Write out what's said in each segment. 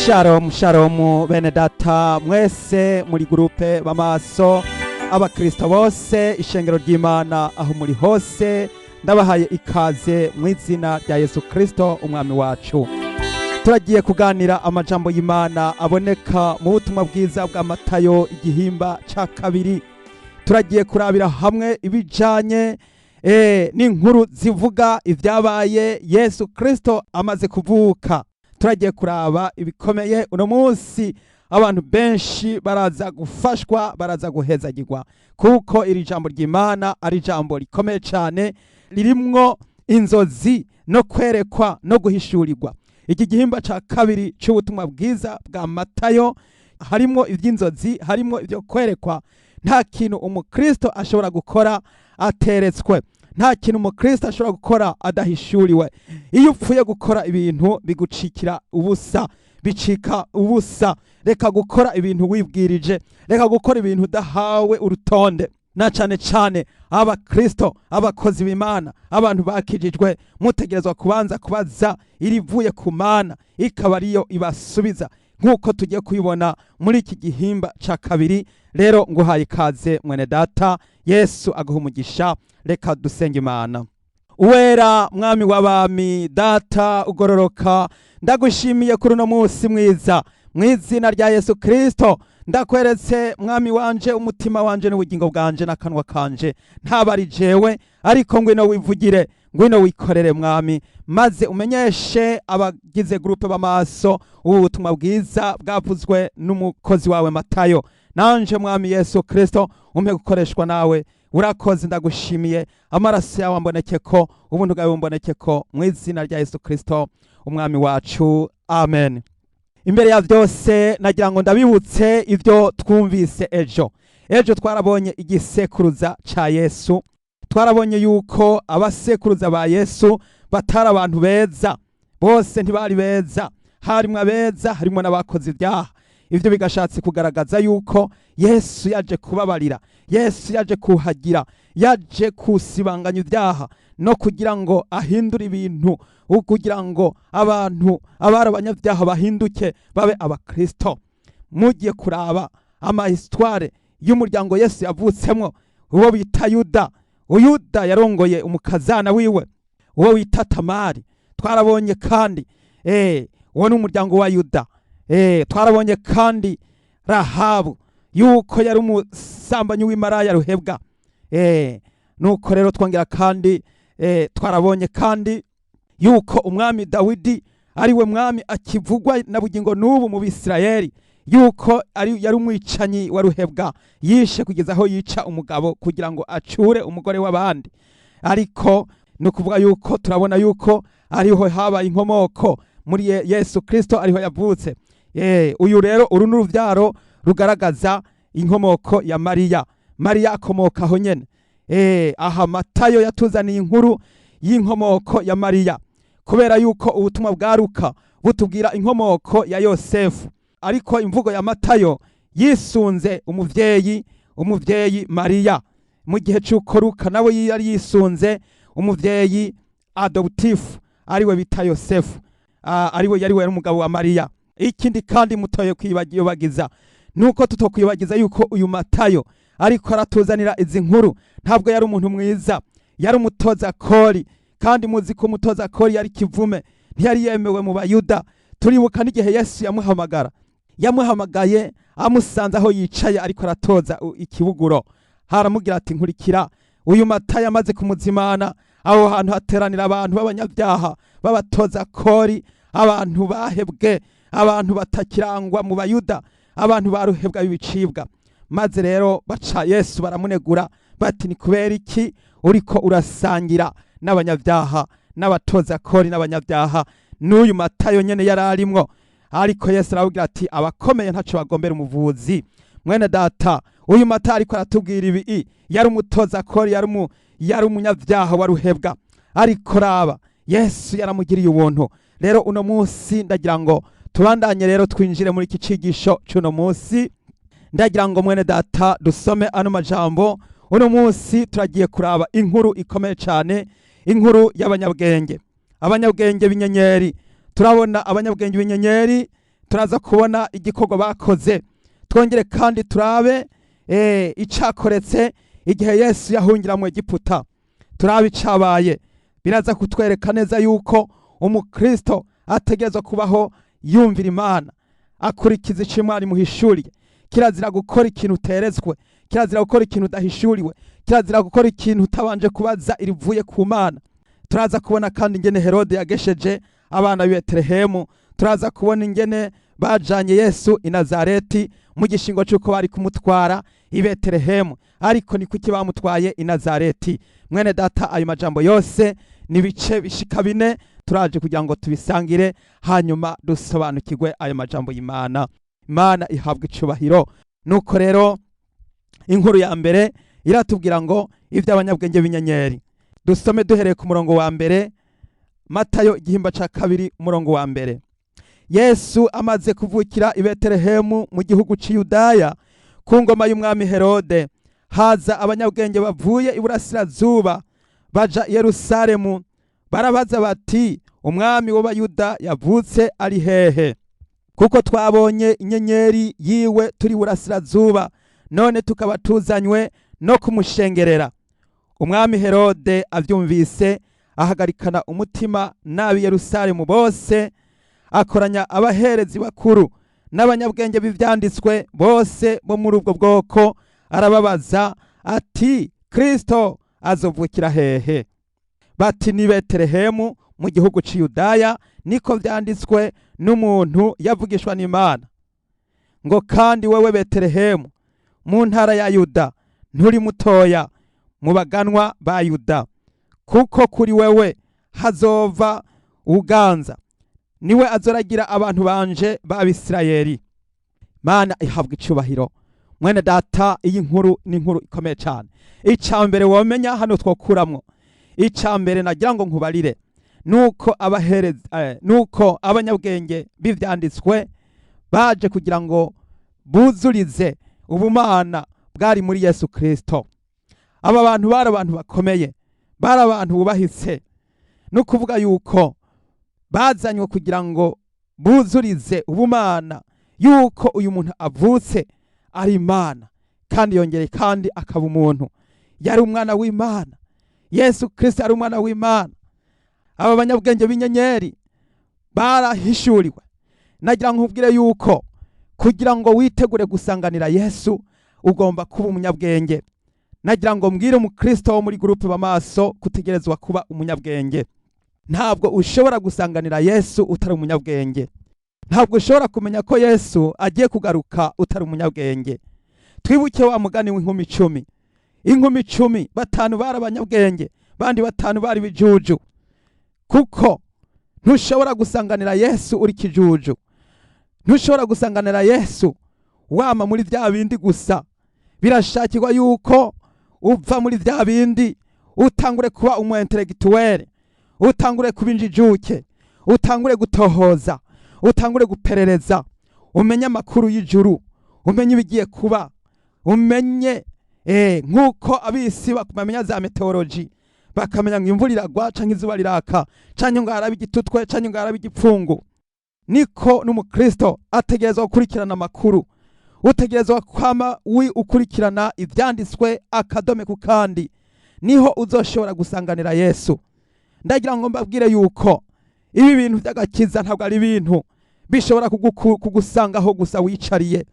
Shalom shalom bene data mwese muri groupe bamaso abakristo bose ishengero ry'Imana aho muri hose ndabahaye ikaze mu izina rya Yesu Kristo umwami wacu. Turagiye kuganira amajambo y'Imana aboneka mu butumwa bwiza bwa Matayo igihimba ca kabiri. Turagiye kurabira hamwe ibijanye n'inkuru zivuga ivyabaye Yesu Kristo amaze kuvuka. Turagiye kuraba ibikomeye uno munsi abantu benshi baraza gufashwa baraza guhezagirwa kuko iri jambo ry'Imana ari jambo rikomeye cyane ririmwo inzozi no kwerekwa no guhishurirwa. Iki gihimba ca kabiri c'ubutumwa bwiza bwa Matayo harimo ivy'inzozi harimo ivyo kwerekwa. Nta kintu umukristo ashobora gukora ateretswe, nta kintu umukristo ashobora gukora adahishuriwe. Iyo upfuye gukora ibintu bigucikira ubusa, bicika ubusa. Reka gukora ibintu wibwirije, reka gukora ibintu udahawe urutonde. Na cane cane abakristo, abakozi b'Imana, abantu bakijijwe, mutegerezwa kubanza kubaza irivuye ku Mana ikaba ariyo ibasubiza, nk'uko tugiye kuyibona muri iki gihimba ca kabiri. Rero nguhaye ikaze mwene data, Yesu aguha umugisha. Reka dusenge Imana. Uwera mwami w'abami, data ugororoka, ndagushimiye kuri uno munsi mwiza mu izina rya Yesu Kristo. Ndakweretse mwami wanje umutima wanje n'ubugingo bwanje n'akanwa kanje, ntabari jewe ariko ngwino wivugire, ngwino wikorere mwami, maze umenyeshe abagize groupe b'amaso ubu butumwa bwiza bwavuzwe n'umukozi wawe Matayo. Nanje mwami Yesu Kristo umpe gukoreshwa nawe. Urakoze, ndagushimiye. Amaraso yawe ambonekeko, ubuntu bwawe bumbonekeko mu izina rya Yesu Kristo umwami wacu, amen. Imbere ya vyose nagira ngo ndabibutse ivyo twumvise ejo twarabonye igisekuruza ca Yesu. Twarabonye yuko abasekuruza ba Yesu batari abantu beza, bose ntibari beza, harimwo abeza harimwo n'abakoze ibyaha. Ivyo bigashatse kugaragaza yuko Yesu yaje kubabarira, Yesu yaje kuhagira, yaje kusibanganya ibyaha no kugira ngo ahindure ibintu, kugira ngo abantu abari abanyabyaha bahinduke babe abakristo. Mugiye kuraba amahistware y'umuryango Yesu yavutsemwo, uwo bita Yuda. Uyuda yarongoye umukazana wiwe uwo wita Tamari. Twarabonye kandi uwo n'umuryango wa Yuda. Twarabonye kandi Rahabu yuko yari umusambanyi w'imaraya ruhebwa. Nuko rero twongera kandi twarabonye kandi yuko umwami Dawidi ariwe mwami akivugwa na bugingo n'ubu mu Bisirayeli, yuko yari umwicanyi wa ruhebwa, yishe kugeza aho yica umugabo kugira ngo acure umugore w'abandi. Ariko no kuvuga yuko turabona yuko ariho habaye inkomoko muri Yesu Kristo, ariho yavutse. Uyu rero uru n'uruvyaro rugaragaza inkomoko ya Mariya. Mariya akomoka aho nyene. Aha Matayo yatuzaniye inkuru y'inkomoko ya Mariya, kubera yuko ubutumwa bwa Luka butubwira inkomoko ya Yosefu, ariko imvugo ya Matayo yisunze umuvyeyi Mariya, mu gihe cy'uko Luka nawe yari yisunze umuvyeyi adoptifu ariwe bita Yosefu, ariwe yari umugabo wa Mariya. Ikindi kandi mutoye kwibagiza nuko tutokwibagiza yuko uyu Matayo ariko aratuzanira izi nkuru ntabwo yari umuntu mwiza, yari umutoza kori, kandi muzi ko umutoza kori yari kivume, ntiyari yemewe mu Bayuda. Turibuka n'igihe Yesu yamuhamagaye amusanze aho yicaye ariko aratoza ikibuguro, haramubwira ati nkurikira. Uyu Matayo amaze kumuzimana, aho hantu hateranira abantu b'abanyabyaha b'abatoza kori, abantu bahebwe, abantu batakirangwa mu Bayuda, abantu baruhebwa bibicibwa. Maze rero baca Yesu baramunegura bati ni kubera iki uriko urasangira n'abanyabyaha, n'abatoza kori n'abanyabyaha? N'uyu Matayo nyene yararimwo. Ariko Yesu arabwira ati abakomeye ntaco bagombera umuvuzi. Mwene data, uyu Matayo ariko aratubwira ibi, yari umutoza kori, yari umunyabyaha waruhebwa, ariko raba Yesu yaramugiriye ubuntu. Rero uno munsi ndagira ngo tubandanye rero twinjire muri iki cigisho c'uno munsi. Ndagira ngo mwene data dusome ano majambo. Uno munsi turagiye kuraba inkuru ikomeye cyane, inkuru y'abanyabwenge. Abanyabwenge b'inyenyeri. Turabona abanyabwenge b'inyenyeri turaza kubona igikorwa bakoze, twongere kandi turabe icakoretse igihe Yesu yahungira mu Egiputa, turabe icabaye. Biraza kutwereka neza yuko umukristo ategerezwa kubaho yumvira Imana, akurikiza ico Imana imuhishuriye. Kirazira gukora ikintu uteretswe, kirazira gukora ikintu udahishuriwe, kirazira gukora ikintu utabanje kubaza irivuye ku Mana. Turaza kubona kandi ingene Herode yagesheje abana b'i Betelehemu, turaza kubona ingene bajanye Yesu i Nazareti mu gishingo cy'uko bari kumutwara i Betelehemu, ariko ni kuki bamutwaye i Nazareti. Mwene data, ayo majambo yose ni bice bishika 4 turaje kugira ngo tubisangire, hanyuma dusobanukirwe ayo majambo y'Imana. Imana ihabwa icubahiro. Nuko rero inkuru ya mbere iratubwira ngo ivy'abanyabwenge b'inyenyeri. Dusome duhereye ku murongo wa mbere, Matayo igihimba ca 2 umurongo wa mbere. Yesu amaze kuvukira i Betelehemu mu gihugu ci Yudaya ku ngoma y'umwami Herode, haza abanyabwenge bavuye iburasirazuba baja i Yerusalemu, barabaza bati, umwami w'Abayuda yavutse ari hehe? Kuko twabonye inyenyeri yiwe turi iburasirazuba, none tukaba tuzanywe no kumushengerera. Umwami Herode avyumvise, ahagarikana umutima n'ab'i Yerusalemu bose, akoranya abaherezi bakuru n'abanyabwenge b'ivyanditswe bose bo muri ubwo bwoko, arababaza ati, Kristo azovukira hehe? Bati, ni Betelehemu mu gihugu ci Yudaya, niko vyanditswe n'umuntu yavugishwa n'Imana. Ngo kandi wewe Betelehemu mu ntara ya Yuda nturi mutoya mu baganwa ba Yuda, kuko kuri wewe hazova uganza, niwe azoragira abantu banje b'Abisirayeli. Mana ihabwa icubahiro. Mwene data, iyi nkuru ni inkuru ikomeye cyane. Icambere womenya hano twokuramwo, icambere nagira ngo nkubarire, nuko abaherezi nuko abanyabwenge b'ivyanditswe baje kugira ngo buzurize ubumana bwari muri Yesu Kristo. Aba bantu bari abantu bakomeye, bari abantu bubahitse, no kuvuga yuko bazanywe kugira ngo buzurize ubumana yuko uyu muntu avutse ari Imana, kandi yongere kandi akaba umuntu. Yari umwana w'Imana. Yesu Kristo ari umwana w'Imana. Aba banyabwenge b'inyenyeri barahishuriwe. Nagira nkubwire yuko kugira ngo witegure gusanganira Yesu ugomba kuba umunyabwenge. Nagira ngo mbwire umukristo wo muri groupe bamaso kutegerezwa kuba umunyabwenge. Ntabwo ushobora gusanganira Yesu utari umunyabwenge. Ntabwo ushobora kumenya ko Yesu agiye kugaruka utari umunyabwenge. Twibuke wa mugani w'inkumi 10. Inkumi 10, 5 bari abanyabwenge, bandi 5 bari bijuju. Kuko ntushobora gusanganira Yesu uri kijuju. Ntushobora gusanganira Yesu wama muri vya bindi gusa. Birashakirwa yuko uva muri vya bindi utangure kuba umu intellectuel, utangure kuba injijuke, utangure gutohoza, utangure guperereza, umenye amakuru y'ijuru, umenye ibigiye kuba, umenye nkuko abisi bakumenya za meteorology, bakamenya ngo imvura iragwa canke izuba riraka, canke ngo harabe igitutwe, canke ngo harabe igipfungu. Niko n'umukristo ategerezwa gukurikirana amakuru. Utegerezwa kwama ukurikirana ivyanditswe akadome ku kandi, niho uzoshobora gusanganira Yesu. Ndagira ngo mbabwire yuko ibi bintu by'agakiza ntabwo ari ibintu bishobora kugusangaho gusa wicariye.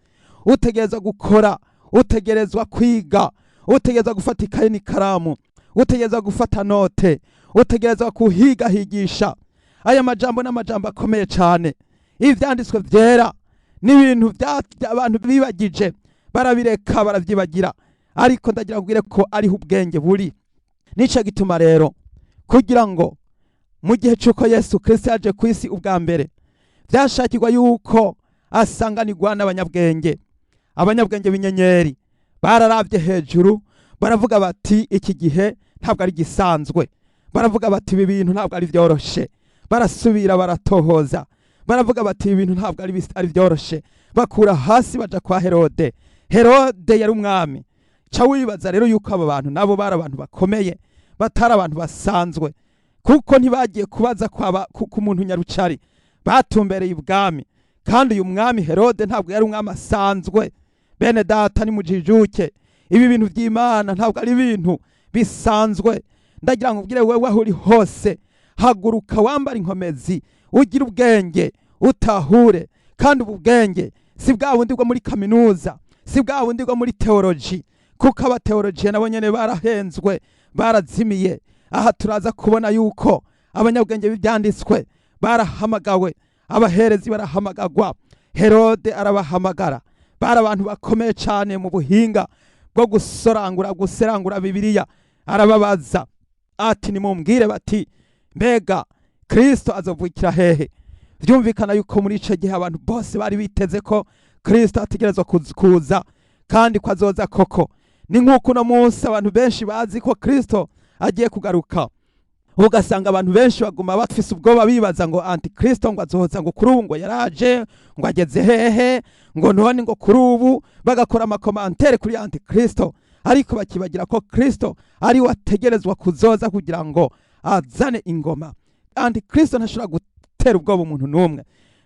Utegerezwa gukora, utegerezwa kwiga, utegerezwa gufata ikaye n'ikaramu, utegerezwa gufata note, utegerezwa kuhigisha. Aya majambo n'amajambo akomeye cyane. Ivyanditswe vyera n'ibintu by'abantu bibagije, barabireka baravyibagira, ariko ndagira kubwire ko ari ubwenge buri. Nico gituma rero kugira ngo mu gihe cyuko Yesu Kristo yaje ku isi ubwa mbere, byashakirwa yuko asanganirwa n'abanyabwenge. Abanyabwenge b'inyenyeri bararavye hejuru, baravuga bati iki gihe ntabwo ari gisanzwe, baravuga bati ibi bintu ntabwo ari vyoroshe, barasubira baratohoza, baravuga bati ibi bintu ntabwo ari vyoroshe, bakura hasi baja kwa Herode. Herode yari umwami. Ca wibaza rero yuko aba bantu nabo bari abantu bakomeye, batari abantu basanzwe, kuko ntibagiye kubaza ku muntu nyarucari, batumbereye ibwami, kandi uyu mwami Herode ntabwo yari umwami asanzwe. Bene data nimujijuke, ibi bintu by'Imana ntabwo ari ibintu bisanzwe. Ndagira ngo ubwire wewe aho uri hose, haguruka wambara inkomezi, ugira ubwenge, utahure. Kandi ubu bwenge si bwa bundi bwo muri kaminuza, si bwa bundi bwo muri teoloji, kuko abateolojiye nabo nyene barahenzwe, barazimiye. Aha turaza kubona yuko abanyabwenge b'ibyanditswe barahamagawe, abaherezi barahamagagwa, Herode arabahamagara. Bari abantu bakomeye cyane mu buhinga bwo guserangura Bibiliya. Arababaza ati nimumbwire bati mbega Kristo azovukira hehe? Byumvikana yuko muri ico gihe abantu bose bari biteze ko Kristo ategerezwa kuza kandi ko azoza koko. Ni nk'uko uno munsi abantu benshi bazi ko Kristo agiye kugaruka, ugasanga abantu benshi baguma bafise ubwoba bibaza ngo antikristo ngo azoza, ngo kuri ubu ngo yaraje, ngo ageze hehe, ngo none ngo kuri ubu, bagakora amakomantere kuri antikristo, ariko bakibagira ko Kristo ari we ategerezwa kuzoza kugira ngo azane ingoma. Antikristo ntashobora gutera ubwoba umuntu n'umwe,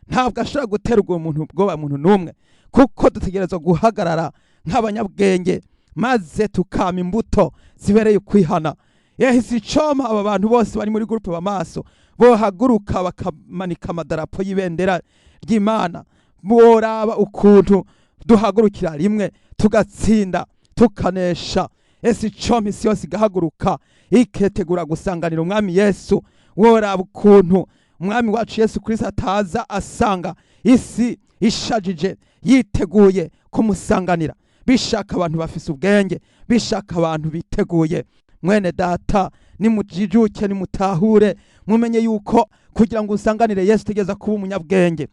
ntabwo ashobora gutera ubwoba umuntu n'umwe, kuko dutegerezwa guhagarara nk'abanyabwenge maze tukama imbuto zibereye kwihana. Yahise icoma aba bantu bose bari muri groupe b'amaso bohaguruka bakamanika amadarapo y'ibendera ry'Imana. Boraba ukuntu duhagurukira rimwe tugatsinda tukanesha. Ese icoma isi yose igahaguruka iketegura gusanganira umwami Yesu. Woraba ukuntu umwami wacu Yesu Kristo ataza asanga isi ishajije yiteguye kumusanganira. Bishaka abantu bafise ubwenge, bishaka abantu biteguye. Mwene data nimujijuke, nimutahure, mumenye yuko kugira ngo usanganire Yesu tegeza kuba umunyabwenge.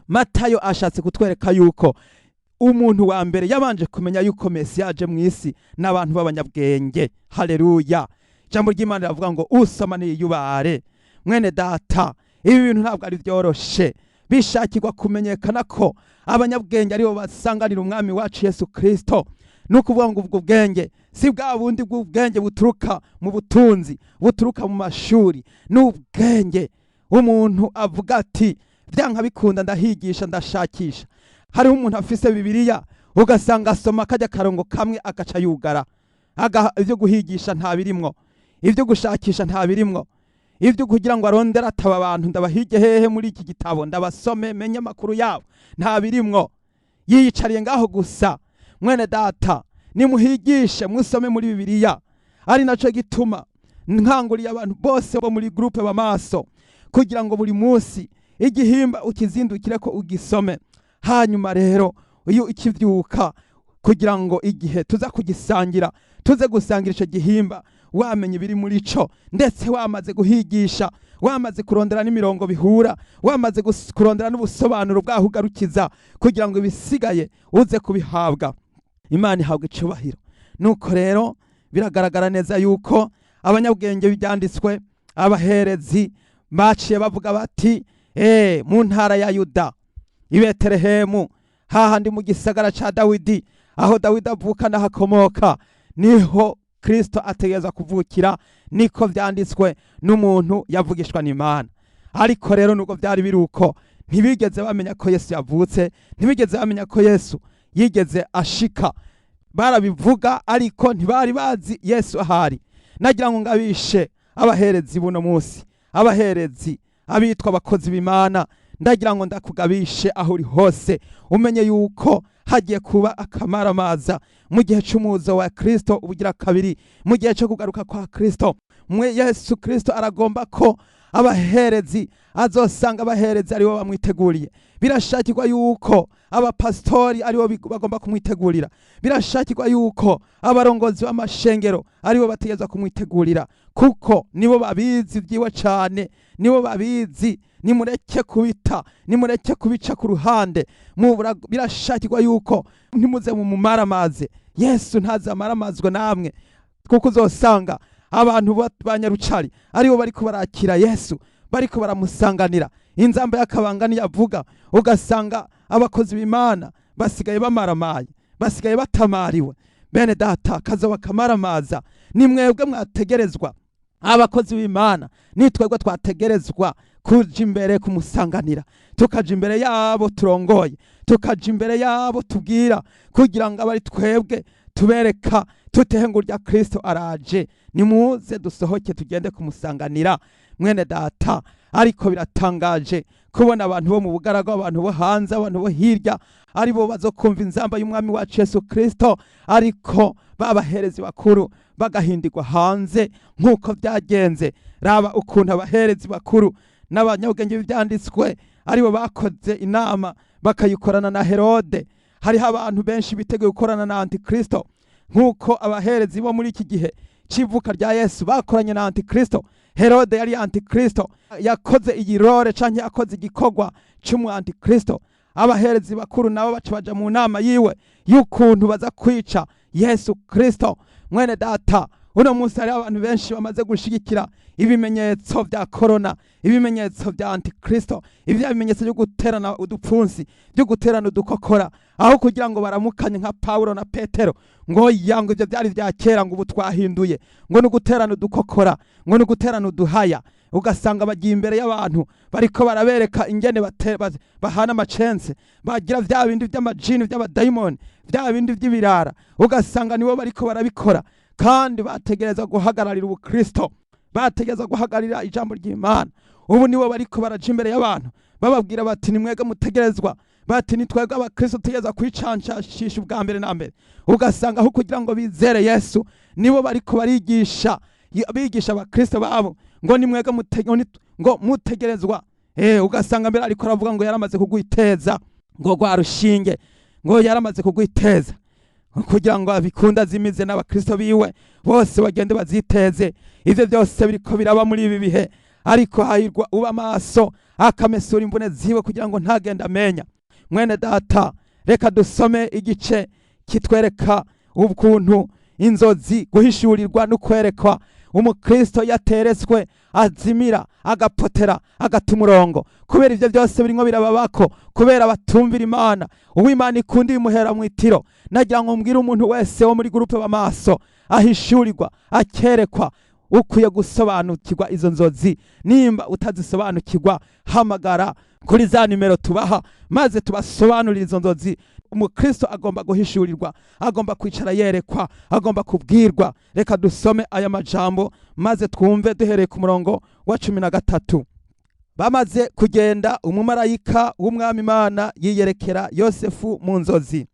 Matayo ashatse kutwereka yuko umuntu wa mbere yabanje kumenya yuko Mesiya yaje mu isi n'abantu b'abanyabwenge. Haleluya! Ijambo ry'Imana rivuga ngo usoma niyubare. Mwene data, ibi bintu ntabwo ari byoroshe. Bishakirwa kumenyekana ko abanyabwenge aribo basanganira umwami wacu Yesu Kristo. Nukuvuga ngo ubwo bwenge si bwa bundi bw'ubwenge buturuka mu butunzi, buturuka mu mashuri. N'ubwenge umuntu avuga ati byanka bikunda ndahigisha ndashakisha. Hariho umuntu afise Bibiliya ugasanga asoma kajya karongo kamwe agaca yugara. Ivyo guhigisha nta birimwo, ivyo gushakisha nta birimwo, ivyo kugira ngo arondera ataba abantu ndabahige hehe muri iki gitabo ndabasome menye amakuru yabo nta birimwo. Yiyicariye ngaho gusa. Mwene data nimuhigishe musome muri Bibiliya. Ari naco gituma nkanguriye abantu bose bo muri groupe b'amaso kugira ngo buri munsi igihimba ukizindukire ko ugisome. Hanyuma rero iyo ikivyuka kugira ngo igihe tuza kugisangira tuze gusangira ico gihimba wamenye biri muri co, ndetse wamaze guhigisha, wamaze kurondera n'imirongo bihura, wamaze kurondera n'ubusobanuro bwaho ugarukiza kugira ngo ibisigaye uze kubihabwa. Imana ihabwa icubahiro. Nuko rero biragaragara neza yuko abanyabwenge b'ibyanditswe, abaherezi baciye bavuga bati mu ntara ya Yuda i Betelehemu, hahandi mu gisagara ca Dawidi, aho Dawidi avuka n'ahakomoka, niho Kristo ategeza kuvukira. Niko vyanditswe n'umuntu yavugishwa n'Imana. Ariko rero nuko byari biruko, ntibigeze bamenya ko Yesu yavutse, ntibigeze bamenya ko Yesu yigeze ashika. Barabivuga ariko ntibari bazi Yesu ahari. Nagira ngo ngabishe abaherezi buno munsi, abaherezi abitwa abakozi b'Imana, ndagira ngo ndakugabishe aho uri hose umenye yuko hagiye kuba akamaramaza mu gihe cy'umuzo wa Kristo ubugira kabiri, mu gihe cyo kugaruka kwa Kristo. Yesu Kristo aragomba ko abaherezi azosanga abaherezi aribo bamwiteguriye. Birashakirwa yuko abapastori aribo bagomba kumwitegurira. Birashakirwa yuko abarongozi b'amashengero aribo bategeza kumwitegurira, kuko nibo babizi vyiwe cyane, nibo babizi. Nimureke kubita, nimureke kubica ku ruhande. Birashakirwa yuko ntimuze mu mumaramaze. Yesu ntazamaramazwe namwe, kuko uzosanga abantu banyarucari aribo bariko barakira Yesu, bariko baramusanganira. Inzamba y'akabangani yavuga, ugasanga abakozi b'Imana basigaye bamaramaye, basigaye batamariwe. Bene data, kazoba kamaramaza. Ni mwebwe mwategerezwa abakozi b'Imana ni twebwe twategerezwa kuja imbere kumusanganira, tukaja imbere yabo turongoye, tukaja imbere yabo tubwira, kugira ngo abari twebwe tubereka tutehe ngo urya Kristo araje, nimuze dusohoke tugende kumusanganira. Mwene data, ariko biratangaje kubona abantu bo mu bugaraga, abantu bo hanze, abantu bo hirya ari bo bazokumva inzamba y'umwami wacu Yesu Kristo, ariko babaherezi bakuru bagahindirwa hanze nk'uko byagenze. Raba ukuntu abaherezi bakuru n'abanyabwenge b'ivyanditswe aribo bakoze inama bakayikorana na Herode. Hariho abantu benshi biteguye gukorana na Antikristo, nk'uko abaherezi bo muri iki gihe civuka rya Yesu bakoranye na Antikristo. Herode yari Antikristo, yakoze igirore canke yakoze igikorwa c'umu Antikristo. Abaherezi bakuru nabo baca baja mu nama yiwe y'ukuntu baza kwica Yesu Kristo. Mwene data, uno munsi hari abantu benshi bamaze gushigikira ibimenyetso vya corona, ibimenyetso vya Antikristo, ivya bimenyetso byo guterana udupfunsi, byo guterana udukokora, aho kugira ngo baramukanye nka Paulo na Petero ngo yango ivyo byari vya kera, ngo ubu twahinduye, ngo ni guterana udukokora, ngo ni guterana uduhaya. Ugasanga bagiye imbere y'abantu bariko barabereka ingene bahana amacense, bagira vya bindi vy'amajini vy'abadayimoni, vya bindi vy'ibirara. Ugasanga nibo bariko barabikora, kandi bategereza guhagararira ubukristo, bategereza guhagararira ijambo ry'Imana. Ubu nibo bariko baraja imbere y'abantu bababwira bati nimwege mutegerezwa, bati ni twebwe abakristo tutegereza kwicancisha ubwa mbere na mbere. Ugasanga aho kugira ngo bizere Yesu, nibo bariko barigisha bigisha abakristo babo ngo nimwege ngo mutegerezwa. Ugasanga mbere ariko aravuga ngo yaramaze kugwiteza, ngo rwa rushinge ngo yaramaze kugwiteza, kugira ngo abikunda zimize n'abakristo biwe bose bagende baziteze. Ivyo byose biriko biraba muri ibi bihe, ariko hahirwa uba maso akamesura imvune ziwe kugira ngo ntagenda amenya. Mwene data, reka dusome igice kitwereka ukuntu inzozi guhishurirwa no kwerekwa umukristo yateretswe azimira agapotera agata umurongo. Kubera ivyo byose birimwo birababako, kubera batumvira Imana. Uw'Imana ikundi bimuhera mwitiro. Nagira ngo mbwire umuntu wese wo muri gurupe b'amaso ahishurirwa akerekwa, ukwiye gusobanukirwa izo nzozi. Nimba utazisobanukirwa, hamagara kuri za nimero tubaha maze tubasobanurira izo nzozi. Umukristo agomba guhishurirwa, agomba kwicara yerekwa, agomba kubwirwa. Reka dusome aya majambo maze twumve duhereye ku murongo wa 13. Bamaze kugenda, umumarayika w'umwami Imana yiyerekera Yosefu mu nzozi,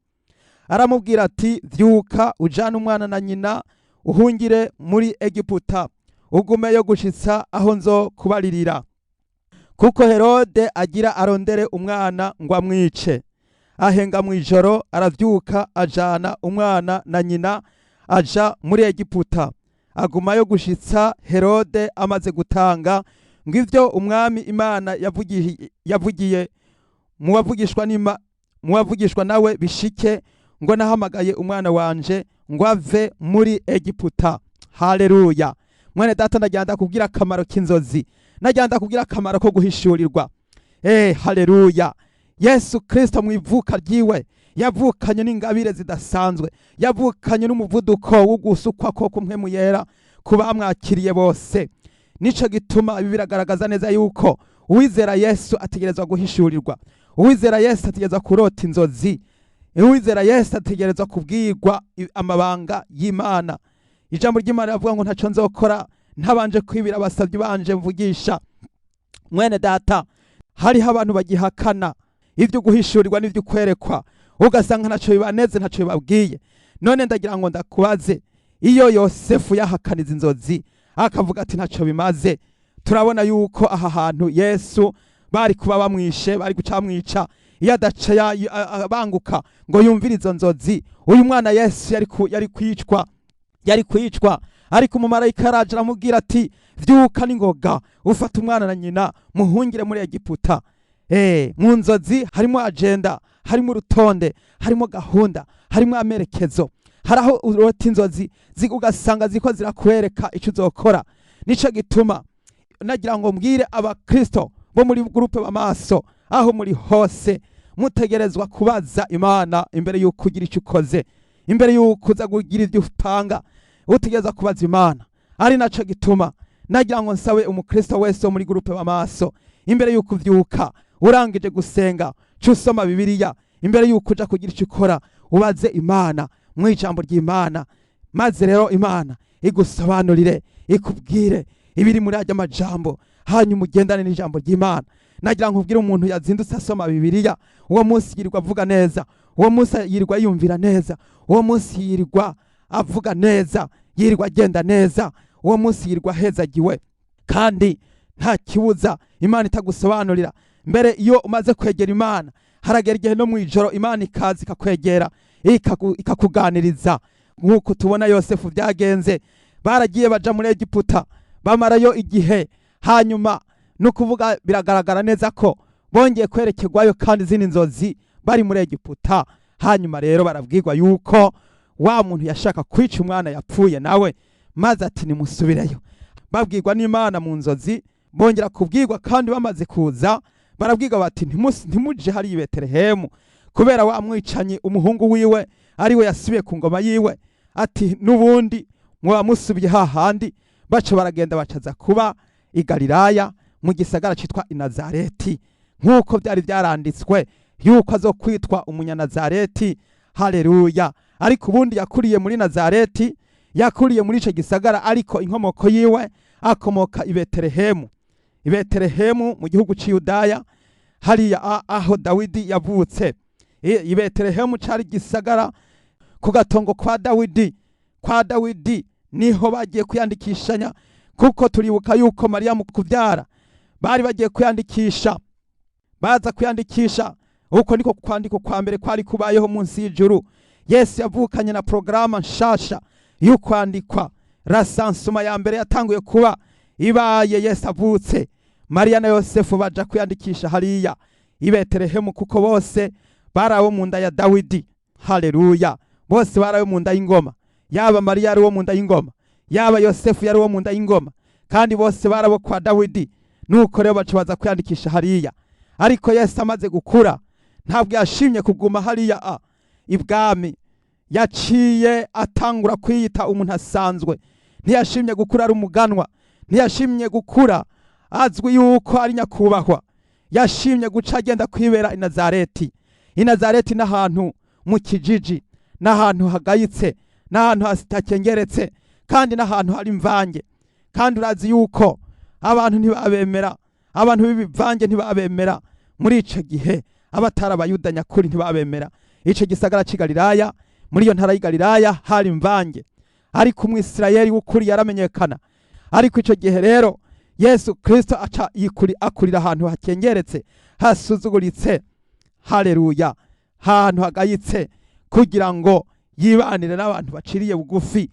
aramubwira ati vyuka ujana umwana na nyina uhungire muri Egiputa, ugumeyo gushitsa aho nzo kubaririra, kuko Herode agira arondere umwana ngo amwice. Ahenga mwijoro aravyuka ajana umwana na nyina aja muri Egiputa, agumayo gushitsa Herode amaze gutanga ngo ivyo umwami Imana yavugiye muwavugishwa nawe bishike, ngo nahamagaye umwana wanje ngo ave muri Egiputa. Haleluya. Mwene data, ndagenda kubwira akamaro k'inzozi, ndagenda kubwira akamaro ko guhishurirwa. Haleluya. Yesu Kristo mwivuka ryiwe yavukanye n'ingabire zidasanzwe, yavukanye n'umuvuduko wo gusukwa ko kumwe yera kubamwakiriye bose. Nico gituma ibi biragaragaza neza yuko uwizera Yesu ategerezwa guhishurirwa, uwizera Yesu ategerezwa kurota inzozi, uwizera Yesu ategerezwa kubwirwa amabanga y'Imana. Ijambo ry'Imana rivuga ngo ntaco nzokora ntabanje kwibira abasavyi banje mvugisha. Mwene data, hariho abantu bagihakana ivyo guhishurirwa n'ivyo kwerekwa, ugasanga ntaco bibaneze, ntaco bibabwiye. None ndagira ngo ndakubaze, iyo Yosefu yahakaniza inzozi akavuga ati ntaco bimaze, turabona yuko aha hantu Yesu bari kuba bamwishe, bari gucamwica iyo adaca abanguka ngo yumvire izo nzozi. Uyu mwana Yesu yari kwicwa, ariko umumarayika araje aramubwira ati vyuka n'ingoga ufata umwana na nyina muhungire muri Egiputa. Mu nzozi harimo agenda, harimo urutonde, harimo gahunda, harimo amerekezo. Haraho urota inzozi ugasanga ziko zirakwereka icyo uzokora. Nico gituma nagira ngo mbwire abakristo bo muri groupe b'amaso aho muri hose, mutegerezwa kubaza Imana imbere y'uko kugira icyo ukoze, imbere y'uko uza kugira ibyo utanga, utegereza kubaza Imana. Ari naco gituma nagira ngo nsabe umukristo wese wo muri gurupe b'amaso, imbere y'uko uvyuka urangije gusenga cusoma Bibiliya, imbere y'uko uja kugira icyo ukora ubaze Imana mu ijambo ry'Imana, maze rero Imana igusobanurire ikubwire ibiri muri ajya majambo, hanyuma ugendane n'ijambo ry'Imana. Nagira ngo ubwire umuntu yazindutse asoma Bibiliya, uwo munsi yirirwa avuga neza, uwo munsi yirirwa yumvira neza, uwo munsi yirirwa avuga neza, yirirwa agenda neza, uwo munsi yirirwa hezagiwe. Kandi nta kibuza Imana itagusobanurira. Mbere iyo umaze kwegera Imana, haragera igihe no mu ijoro Imana ikaza ikakwegera ikakuganiriza, nk'uko tubona Yosefu byagenze. Baragiye baja muri Egiputa, bamarayo igihe, hanyuma no kuvuga biragaragara neza ko bongeye kwerekerwayo kandi izindi nzozi bari muri Egiputa. Hanyuma rero barabwirwa yuko wa muntu yashaka kwica umwana yapfuye nawe, maze ati nimusubireyo. Babwirwa n'Imana mu nzozi, bongera kubwirwa kandi bamaze kuza barabwirwa bati ntimuje hari i Betelehemu, kubera wa mwicanyi umuhungu wiwe ari we yasubiye ku ngoma yiwe. Ati n'ubundi mwa musubiye hahandi. Baca baragenda bacaza kuba i Galilaya mu gisagara citwa i Nazareti, nk'uko byari byaranditswe yuko azokwitwa umunyanazareti. Haleluya. Ariko ubundi yakuriye muri Nazareti, yakuriye muri ico gisagara, ariko inkomoko yiwe akomoka i Betelehemu. I Betelehemu mu gihugu c'Yudaya, hariya aho Dawidi yavutse. I Betelehemu cari gisagara ku gatongo kwa Dawidi. Kwa Dawidi niho bagiye kwiyandikishanya, kuko turibuka yuko Mariya mu kuvyara bari bagiye kwiyandikisha. Baza kwiyandikisha, uko niko kwandiko kwa mbere kwari kubayeho munsi y'ijuru. Yesu yavukanye na programa nshasha y'ukwandikwa. Rasansuma ya mbere yatanguye kuba ibaye Yesu avutse. Mariya na Yosefu baja kwiyandikisha hariya i Betelehemu, kuko bose barawo mu nda ya Dawidi. Haleluya. Bose barawo mu nda y'ingoma. Yaba Mariya ari wo mu nda y'ingoma, yaba Yosefu yari wo mu nda y'ingoma, kandi bose barabo kwa Dawidi. Nuko rero baca baza kwiyandikisha hariya. Ariko Yesu amaze gukura, ntabwo yashimye kuguma hariya ibwami. Yaciye atangura kwiyita umuntu asanzwe. Ntiyashimye gukura ari umuganwa, ntiyashimye gukura azwi yuko ari nyakubahwa. Yashimye guca agenda kwibera i Nazareti. I Nazareti n'ahantu mu kijiji, n'ahantu hagayitse, n'ahantu hatakengeretse, kandi n'ahantu hari imvange. Kandi urazi yuko abantu ntibabemera, abantu b'ibivange ntibabemera muri ico gihe. Abatari abayuda nyakuri ntibabemera. Ico gisagara c'i Galilaya, muri iyo ntara y'i Galilaya hari imvange, ariko umwisirayeli w'ukuri yaramenyekana. Ariko ico gihe rero Yesu Kristo aca akurira ahantu hakengeretse, hasuzuguritse. Haleluya. Ahantu hagayitse, kugira ngo yibanire n'abantu baciriye bugufi.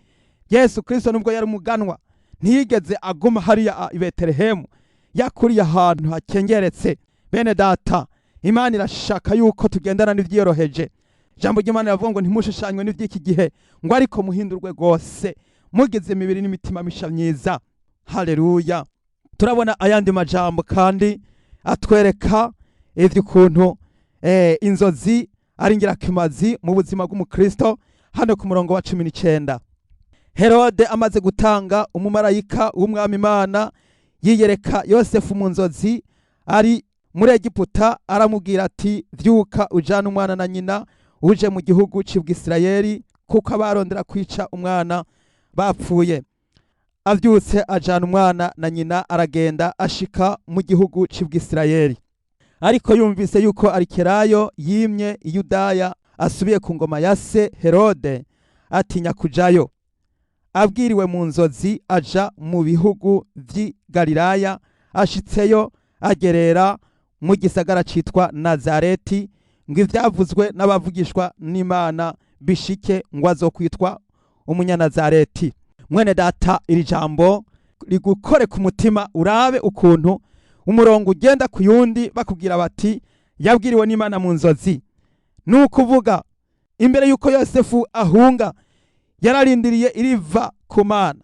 Yesu Kristo nubwo yari umuganwa, ntiyigeze aguma hariya i Betelehemu. Yakuriye ahantu hakengeretse. Bene data, Imana irashaka yuko tugendana n'ivyiyoroheje. Jambo ry'Imana yavuga ngo ntimushushanywe n'ivy'iki gihe, ngo ariko muhindurwe gose, mugize imibiri n'imitima misha myiza. Haleluya. Turabona ayandi majambo kandi atwereka ivy'ukuntu inzozi ari ngirakimazi mu buzima bw'umukristo. Hano ku murongo wa 19, Herode amaze gutanga, umumarayika w'umwami Imana yiyereka Yosefu mu nzozi ari muri Egiputa, aramubwira ati vyuka ujana umwana na nyina uje mu gihugu c'Isirayeli, kuko abarondera kwica umwana bapfuye. Avyutse ajana umwana na nyina, aragenda ashika mu gihugu c'Isirayeli. Ariko yumvise yuko Arikelayo yimye i Yudaya, asubiye ku ngoma ya se Herode, atinya kujayo. Abwiriwe mu nzozi aja mu bihugu vy'i Galilaya. Ashitseyo agerera mu gisagara citwa Nazareti, ngo ivyavuzwe n'abavugishwa n'Imana bishike, ngo azokwitwa umunyanazareti. Mwene data, iri jambo rigukore ku mutima, urabe ukuntu umurongo ugenda ku yundi bakubwira bati yabwiriwe n'Imana mu nzozi. Nukuvuga imbere yuko Yosefu ahunga, yararindiriye iriva ku Mana.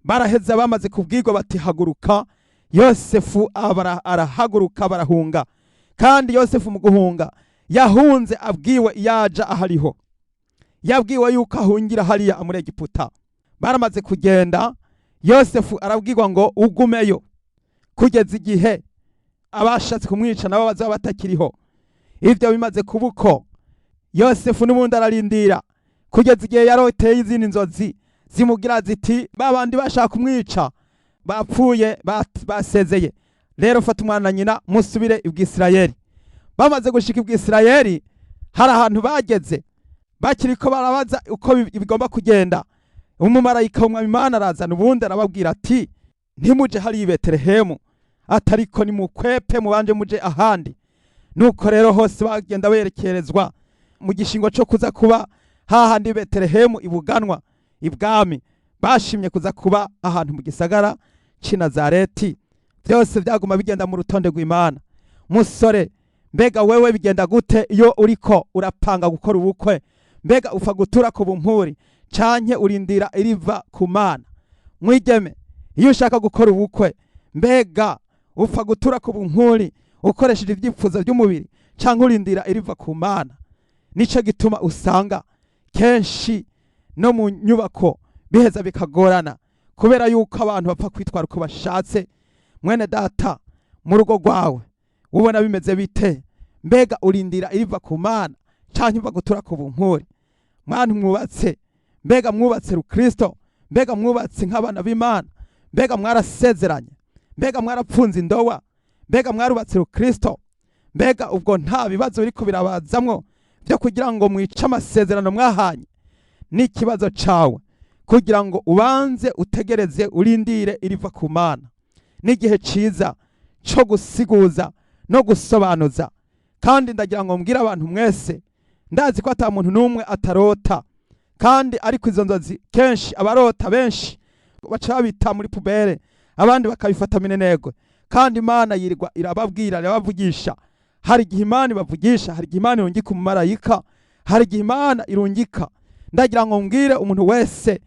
Baraheza bamaze kubwirwa bati haguruka. Yosefu arahaguruka, barahunga. Kandi Yosefu mu guhunga yahunze abwiwe yaja ahariho. Yabwiwe yuko ahungira hariya muri Egiputa. Baramaze kugenda, Yosefu arabwirwa ngo ugumeyo kugeza igihe abashatse kumwica nabo bazaba batakiriho. Ivyo bimaze kubuko, Yosefu n'ubundi ararindira kugeza igihe yaroteye izindi nzozi zimugira ziti babandi bashaka kumwica bapfuye basezeye, rero fata umwana na nyina musubire ibwisirayeli. Bamaze gushika ibwisirayeli, hari ahantu bageze bakiriko barabaza uko bigomba kugenda. Umumarayika w'Umwami Imana arazana ubundi arababwira ati ntimuje hari i Betelehemu, atariko nimukwepe mubanje muje ahandi. Nuko rero hose bagenda berekerezwa mu gishingo cyo kuza kuba hahandi Betelehemu ibuganwa ibwami. Bashimye kuza kuba ahantu mu gisagara c'i Nazareti. Byose byaguma bigenda mu rutonde rw'Imana. Musore, mbega wewe bigenda gute iyo uriko urapanga gukora ubukwe? Mbega ufa gutura ku bumpuri canke urindira iriva ku Mana? Mwigeme, iyo ushaka gukora ubukwe, mbega ufa gutura ku bumpuri ukoresheje ivyipfuzo by'umubiri canke urindira iriva ku Mana? Nico gituma usanga kenshi no mu nyubako biheza bikagorana kubera yuko abantu bapfa kwitwara uko bashatse. Mwene data, mu rugo rwawe ubona bimeze bite? Mbega urindira iriva ku Mana canke uva gutura ku bumpuri? Mwana mwubatse, mbega mwubatse Rukristo? Mbega mwubatse nk'abana b'Imana? Mbega mwarasezeranye? Mbega mwarapfunze indowa? Mbega mwarubatse Rukristo? Mbega ubwo nta bibazo biriko birabazamwo byo kugira ngo mwice amasezerano mwahanye? Ni ikibazo cawe kugira ngo ubanze utegereze urindire iriva ku Mana. N'igihe ciza cyo gusiguza no gusobanuza. Kandi ndagira ngo mbwira abantu mwese, ndazi ko ata muntu n'umwe atarota, kandi ariko izo nzozi kenshi abarota benshi baca babita muri pubere, abandi bakabifata minenegwe. Kandi Imana yirirwa irababwira, irabavugisha. Hari igihe Imana ibavugisha, hari igihe Imana irungika umumarayika, hari igihe Imana irungika. Ndagira ngo mbwire umuntu wese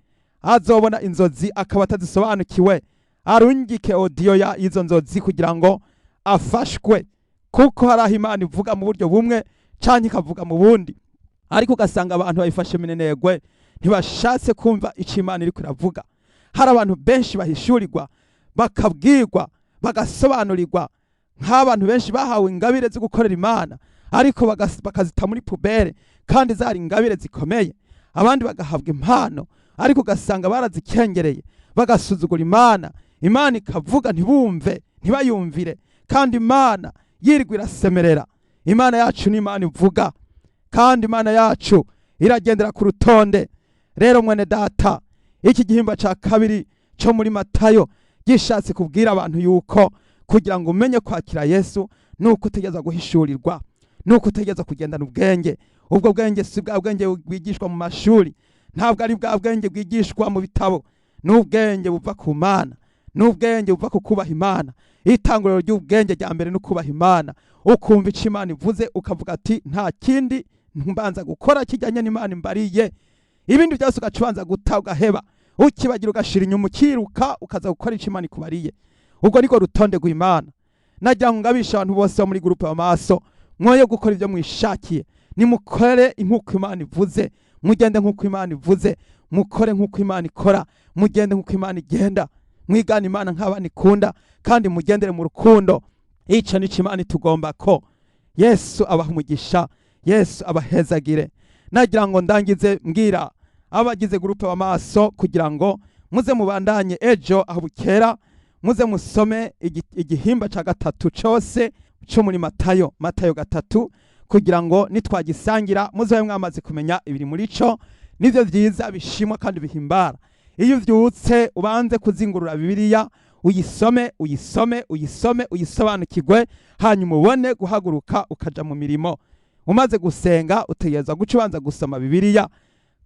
azobona inzozi akaba atazisobanukiwe, arungike audio ya izo nzozi kugira ngo afashwe, kuko hari aho Imana ivuga mu buryo bumwe canke ikavuga mu bundi. Ariko ugasanga abantu bayifashe minenegwe, ntibashatse kumva ico Imana iriko iravuga. Hari abantu benshi bahishurirwa, bakabwirwa, bagasobanurirwa, nk'abantu benshi bahawe ingabire zo gukorera Imana, ariko bakazita muri pubere kandi zari ingabire zikomeye. Abandi bagahabwa impano, ariko ugasanga barazikengereye, bagasuzugura Imana. Imana ikavuga ntibumve, ntibayumvire, kandi Imana yirirwa irasemerera. Imana yacu ni Imana ivuga, kandi Imana yacu iragendera ku rutonde. Rero mwene data, iki gihimba ca kabiri cyo muri Matayo gishatse kubwira abantu yuko kugira ngo umenye kwakira Yesu nuko utegeza guhishurirwa, nuko utegeza kugendana ubwenge. Ubwo bwenge si bwa bwenge bwigishwa mu mashuri, ntabwo ari bwa bwenge bwigishwa mu bitabo. N'ubwenge buva ku Mana, n'ubwenge buva ku kubaha Imana. Itanguriro ry'ubwenge rya mbere no kubaha Imana, ukumva ico Imana ivuze ukavuga ati nta kindi mbanza gukora kijyanye n'Imana imbariye. Ibindi byose ugacubanza guta ugaheba, ukibagira ugashira inyuma ukiruka ukaza gukora ico Imana ikubariye. Ubwo niko rutonde rw'Imana. Nagira ngo ngabisha abantu bose muri groupe Amaso, mwoye gukora ibyo mwishakiye. Nimukore nk'uko Imana ivuze, mugende nk'uko Imana ivuze, mukore nk'uko Imana ikora, mugende nk'uko Imana igenda. Mwigana Imana nk'abana ikunda, kandi mugendere mu rukundo. Ico ni Imana itugomba ko. Yesu abaha umugisha, Yesu abahezagire. Nagira ngo ndangize mbwira abagize groupe Amaso kugira ngo muze mubandanye ejo aho bukera, muze musome igihimba ca gatatu cyose cyo muri Matayo 3, kugira ngo nitwagisangira muze mwamaze kumenya ibiri muri cyo. Nivyo vyiza bishimwa kandi bihimbara. Iyo vyutse ubanze kuzingurura Bibiliya, uyisobanukirwe, hanyuma ubone guhaguruka ukaja mu mirimo. Umaze gusenga utegereza guca ubanza gusoma Bibiliya,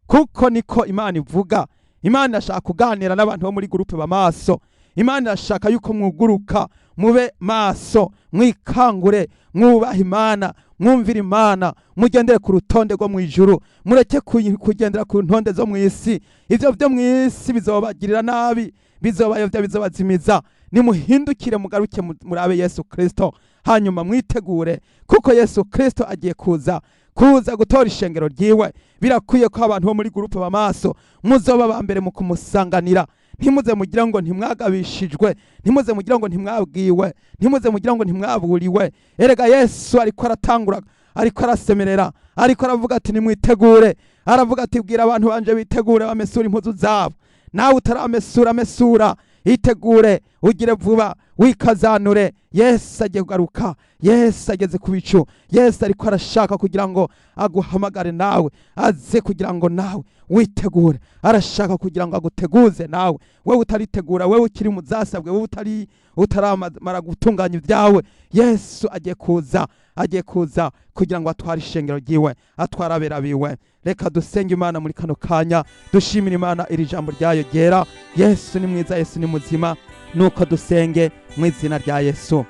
kuko niko Imana ivuga. Imana irashaka kuganira n'abantu bo muri groupe Bamaso. Imana irashaka yuko mwuguruka, mube maso, mwikangure, mwubaha Imana, mwumvira Imana, mugendere ku rutonde rwo mwijuru, mureke kugendera ku ntonde zo mwisi. Ivyo byo mwisi bizobagirira nabi, bizobayovya, bizobazimiza. Nimuhindukire mugaruke murabe Yesu Kristo, hanyuma mwitegure, kuko Yesu Kristo agiye kuza gutora ishengero ryiwe. Birakwiye ko abantu bo muri groupe Bamaso muzoba ba mbere mu kumusanganira. ntimuze mugira ngo ntimwagabishijwe, ntimuze mugira ngo ntimwabwiwe, ntimuze mugira ngo ntimwaburiwe. Erega Yesu ariko aratangura, ariko arasemerera, ariko aravuga ati nimwitegure, aravuga ati bwira abantu banje bitegure bamesura impuzu zabo. Nawe utaramesura, mesura, itegure, ugire vuba, wikazanure. Yesu agiye kugaruka, Yesu ageze ku bicu, Yesu ariko arashaka kugira ngo aguhamagare nawe, aze kugira ngo nawe witegure, arashaka kugira ngo aguteguze nawe. Wewe utaritegura, wewe ukiri mu zasabwe, wewe utaramara gutunganya ibyawe, Yesu agiye kuza kugira ngo atware ishengero ryiwe, atware abera biwe. Reka dusenge Imana muri kano kanya, dushimira Imana iri jambo ryayo ryera. Yesu ni mwiza, Yesu ni muzima, nuko dusenge mu izina rya Yesu.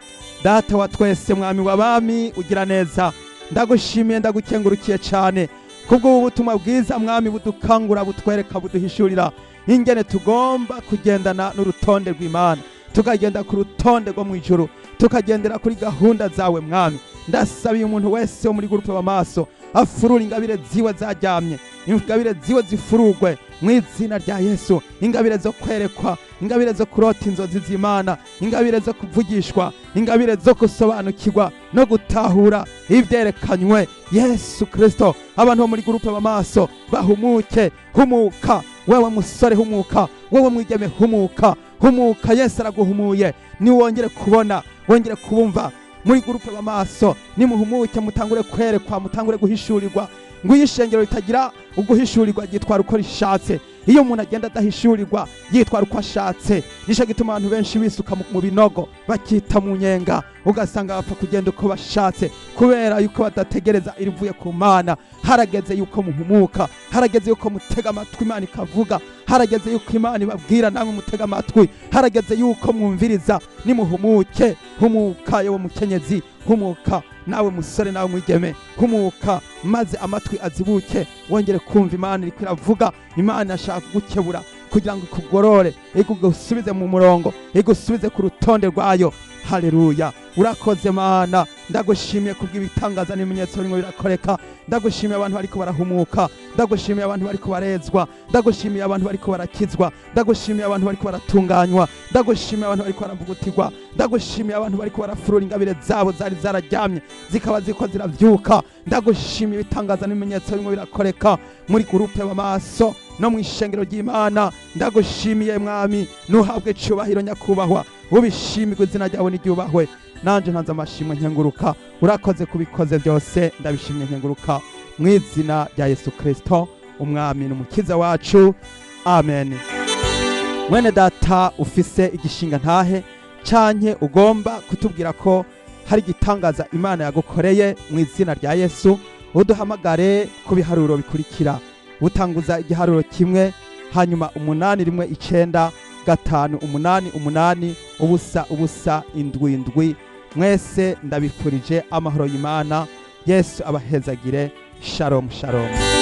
Data wa twese, mwami w'abami, ugira neza, ndagushimiye ndagukengurukiye cyane kubwo ubutumwa bwiza mwami, budukangura, butwereka, buduhishurira ingene tugomba kugendana n'urutonde rw'Imana, tukagenda ku rutonde rwo mu ijuru, tukagendera kuri gahunda zawe mwami. Ndasabiye umuntu wese wo muri gurupe b'amaso afurura ingabire ziwe zaryamye, ingabire ziwe zifurugwe mu izina rya Yesu. Ingabire zo kwerekwa, ingabire zo kurota inzozi z'Imana, ingabire zo kuvugishwa, ingabire zo gusobanukirwa no gutahura ivyerekanywe. Yesu Kristo, abantu bo muri gurupe b'amaso bahumuke. Humuka wewe musore, humuka wewe mwigeme, humuka. Yesu araguhumuye, ni wongere kubona, wongere kubumva muri gurupe b'amaso. Nimuhumuke, mutangure kwerekwa, mutangure guhishurirwa. Ngo ishengero ritagira uguhishurirwa ryitwara uko rishatse. Iyo umuntu agenda adahishurirwa yitwara uko ashatse. Nisho gituma abantu benshi bisuka mu binogo, bakita mu nyenga, ugasanga bapfa kugenda uko bashatse, kubera yuko badategereza irivuye ku Mana. Harageze yuko muhumuka, harageze yuko mutega amatwi Imana ikavuga, harageze yuko Imana ibabwira namwe mutega amatwi, harageze yuko mwumviriza. Nimuhumuke. Humuka yewe mukenyezi, humuka nawe musore, nawe mwigeme, humuka maze amatwi azibuke, wongere kumva Imana iriko iravuga. Imana ashaka kugukebura kugira ngo ikugorore, igusubize mu murongo, igusubize ku rutonde rwayo. Haleluya. Urakoze Mana, ndagushimiye kubw'ibitangaza n'ibimenyetso birimo birakoreka. Ndagushimiye abantu bariko barahumuka, ndagushimiye abantu bariko barezwa, ndagushimiye abantu bariko barakizwa, ndagushimiye abantu bariko baratunganywa, ndagushimiye abantu bariko baravugutirwa, ndagushimiye abantu bariko barafurura ingabire zabo zari zararyamye zikaba ziko ziravyuka. Ndagushimiye ibitangaza n'ibimenyetso birimo birakoreka muri gurupe b'amaso no mu ishengero ry'Imana. Ndagushimiye mwami, nuhabwe cyubahiro nyakubahwa, ubishimirwe, izina ryawe niryubahwe. Nanje ntanze amashimwe nkenguruka, urakoze kubikoze byose, ndabishimye nkenguruka mu izina rya Yesu Kristo, umwami n'umukiza wacu, amen. Mwene data, ufise igishinga ntahe canke ugomba kutubwira ko hari igitangaza Imana yagukoreye mu izina rya Yesu, uduhamagare ku biharuro bikurikira. Utanguza igiharuro kimwe, hanyuma 819 588 ubusa 7. Mwese ndabifurije amahoro y'Imana. Yesu abahezagire. Shalom shalom.